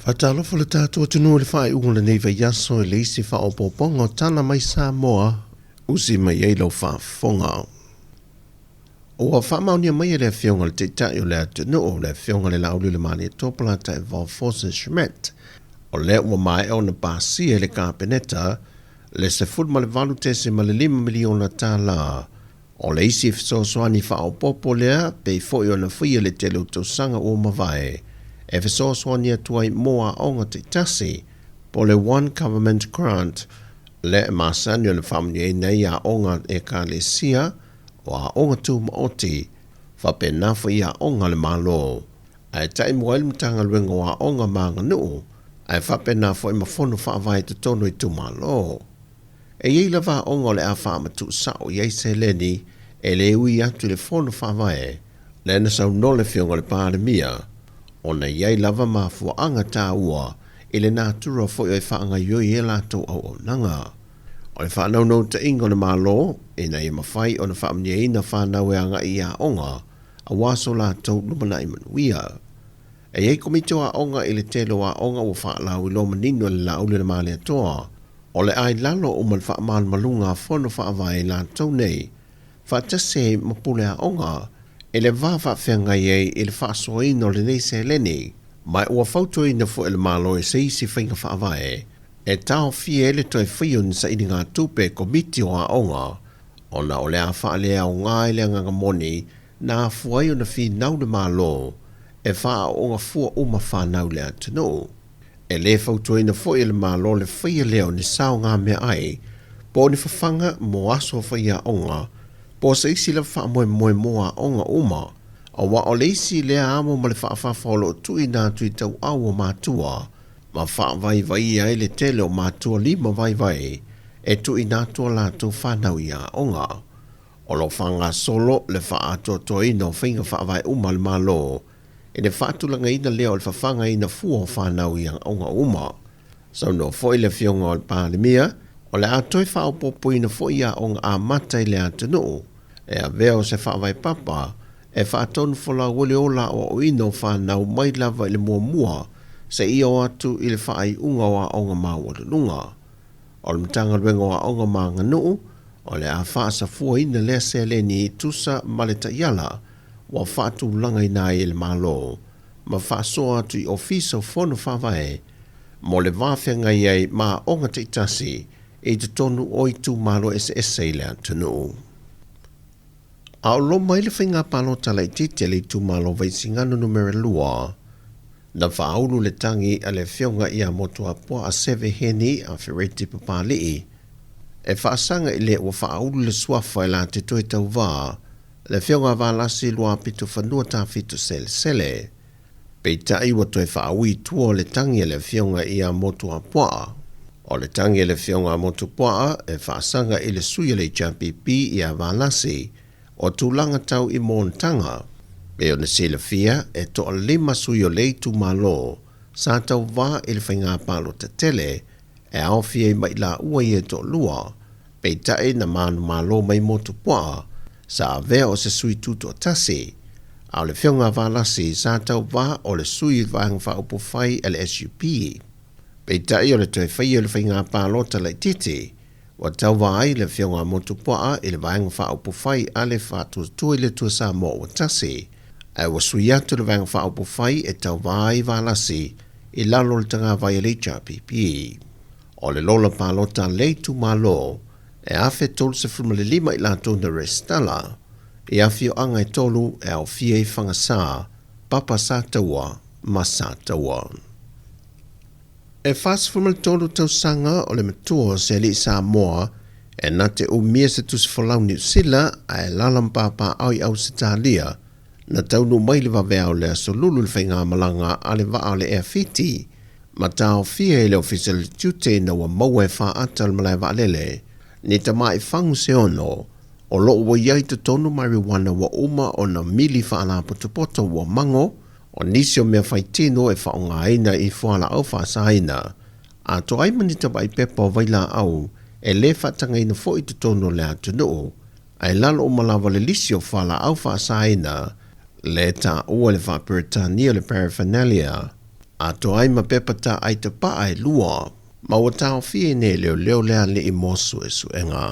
Whatalofo le tātua tunu le whae unga nei vai yaso e leisi wha o poponga tana mai Sāmoa usi mai eilo whafonga. O a whamaunia mai e le whionga le te tai o le atunu o le whionga le laulu le mani e tōpala ta e Valforsen Schmidt o le ua mai o na pāsi e le kāpeneta le se fudma le valu tese ma le 5 miliona Tala o le isi fisosoani wha o popo lea pe foi o na whia le te luto sanga o mawai e fisosoani atuai moa onga te tasi po le One Government Grant le masani o le whamni e nei a onga e ka le sia o a onga tu maoti fa pe nafa i a onga le malo ai tai moa ilmutanga luenga o a onga maanga nuu ai fa pe nafa i mafono wha vai te tono i tu malo e iei lava onga le a wha matu sao iei se leni e le ui atu le fono wha vai le na sau no le whionga le pāre mia o na iei lava mafua anga tā ua i le nātura fo i whaanga yoi e lato au o nanga o le whanau no te ingo le malo e na i mawhai o na whaamnia i na whanau e anga i a onga a waso lato lumana i manuia e iei komito a onga i le telo a onga o whaalau i lo manino le lau le male atoa o le ai lalo o man whaamal malunga fono whaavai lato nei whaatase mapule a onga e le vava whenga iei i le whaasoa ino le nei se leni mai ua fauto i na fu e le malo e se isi whenga whaavai e tau fie le toi whiun sa ini ngā tupe komiti o a onga o na o le a whaalea o ngā ele nganga moni na fuai o na whi nau le malo e wha o ngā fua uma whanau le atano e le fauto i na fu e le malo le whia leo ni sao ngā mea ai po ni whawhanga mo aso whia onga po sa isi la wha moe moa onga uma o wa o le isi le amo ma le whaafafolo tui nā tui tau au o mātua ma wha vai ai le tele o mātua 5 vai e tui nātua lātou whanau i a onga o lo whanga solo le wha ato to ino whinga wha vai uma le malo e le whaatulanga ina leo le whawhanga ina fua whanau i a onga uma so no foi le whionga o le pālemia o le atoi whaopopo ina foi a onga a matai le atanu e a veo se wha vai papa e whaatonu whala wole ola o ino whanau mai lava i le mua se iyo atu i le whaai unga wa onga maua le lunga. O le mtanga luenga wa onga maanga nuu, o le a whaasa fua ina lea se le ni tusa maleta yala wa whaatu langa ina i le malo, ma whaasoa atu i ofiso fono whawai, mo le wawhenga iei ma onga te itasi e te tonu oi tu malo SSA le atunu. A o lo mai le whinga palo tala i tite le tu malo vai singano numero lua, na whaulu le tangi a le whionga i a motua poa a seve heni a whireti papalii. E whaasanga i le ua whaulu le suafa i la te toi tau wā, le whionga wālasi lua pitu whanua tā fitu sele. Pei tai wa toi whaui tua le tangi a le whionga i a motua poa. O le tangi a le whionga a motua poa e whaasanga i le suia le JPP i a wālasi o tūlanga tau i Montanga. Pe o na sila fia e to a 5 sui o leitu malo sa tau wā i le whainga palo te tele e au fia i mai la ua i e to lua pe tae na manu malo mai motu pua sa vea o se sui tuto tasi au le whionga wālasi sa tau wā o le sui vāng wha upo whai e le SUP pe tae o le toi whai o le whainga palo ta lai titi wa tau wā i le whionga motu pua i le vāng wha upo whai a le wha tui le tua sa mo o tasi e wa sui atu le vanga whaopo whai e tau vai wālasi i lalo le tanga vai le JPP. O le lola pālota leitu malo e awhe tolu se fruma le 5 i lato na restala e awhio anga e tolu e au fia i whangasā papa sa taua ma sa taua. E whas fruma le tolu tau sanga o le matua se li Sāmoa e na te umia se tusi whalau New Zealand a e lalampapa au i au se tālia na taunu mai le wawea o le asolulu le whainga malanga a le waa le FEB, ma tau fia i le official tute na wa maua e wha atal malai wa lele, ni ta mai whangu se ono, o lo wa iai te tonu marijuana wa uma o na mili wha ala potopoto wa mango, o nisi o mea whaitino e wha o ngā ina i whaala au wha saina, a to aimani ta mai pepa o waila au, e le whatanga ina fo i te tonu le atunu, ai lalo o malawa le lisi o whaala au wha saina, le ta ua le whaperitania le paraphernalia A to ai ma pepata ai te pa ai lua, ma wa tau fie ne leo lea le i mosu e suenga.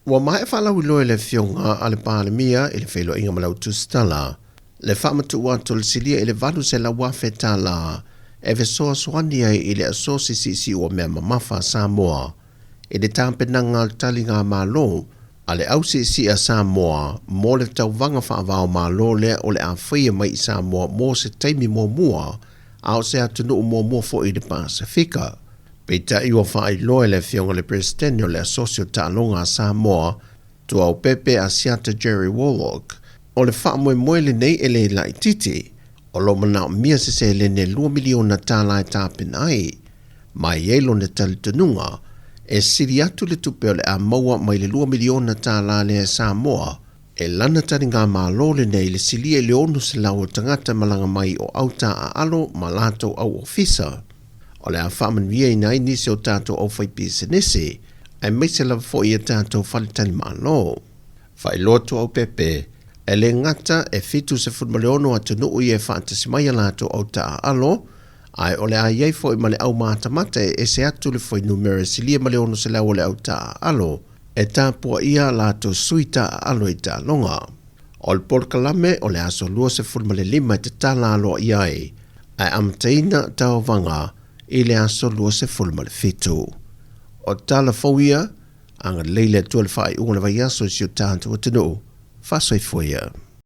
Wa mai whalau loe le fionga ale pāle mia i le whailo inga malau Tala, le whamatu watu le silia i le valu se la wafe Tala, e ve soa soani ai i le asosi si o mea mamafa Sāmoa, i le tāpenanga tali ngā mālo, ale au si a Sāmoa, mō le tau vanga whaavao mālo lea o le a whaia mai i Sāmoa mō se teimi mō mua, au se atunu mō mua fo i le Pasifika. Peita iwa whaai loe le fionga le presidente o le asosio tālonga a Samoa, tu au pepe a siata Jerry Warlock, o le wha moe le nei e le lai titi, o lo mana mia se le ne 2 miliona tālai tāpin ai, mai eilo ne talitununga, e siri atu le tupe o le a maua mai le 2 miliona tālai le Samoa, e lana tani ngā mālo le nei le sili e le onu se lau o tangata malanga mai o auta a alo malato au ofisa. O le a whaman via i nai nisi o tātou au whai pisa nisi, ai meise la fo i a tātou whalitani mālo. Whai loto au pepe, e le ngata e fitu se futmaleono a tunu ui e whaantasi mai a lato au ta alo, ai o le a iei fo i male au mātamata e se atu le fo i numere silia maleono se lau o le au ta alo, e tāpua ia lato suita alo i tā longa. O le polkalame o le aso lua se futmale 5 te tala alo iai, ai amtaina tau vanga, i le aso lua se fulma le fitu. O tala fauia, anga leile tua le whai unga le vai aso si o tātou atinu, fasoi fuia.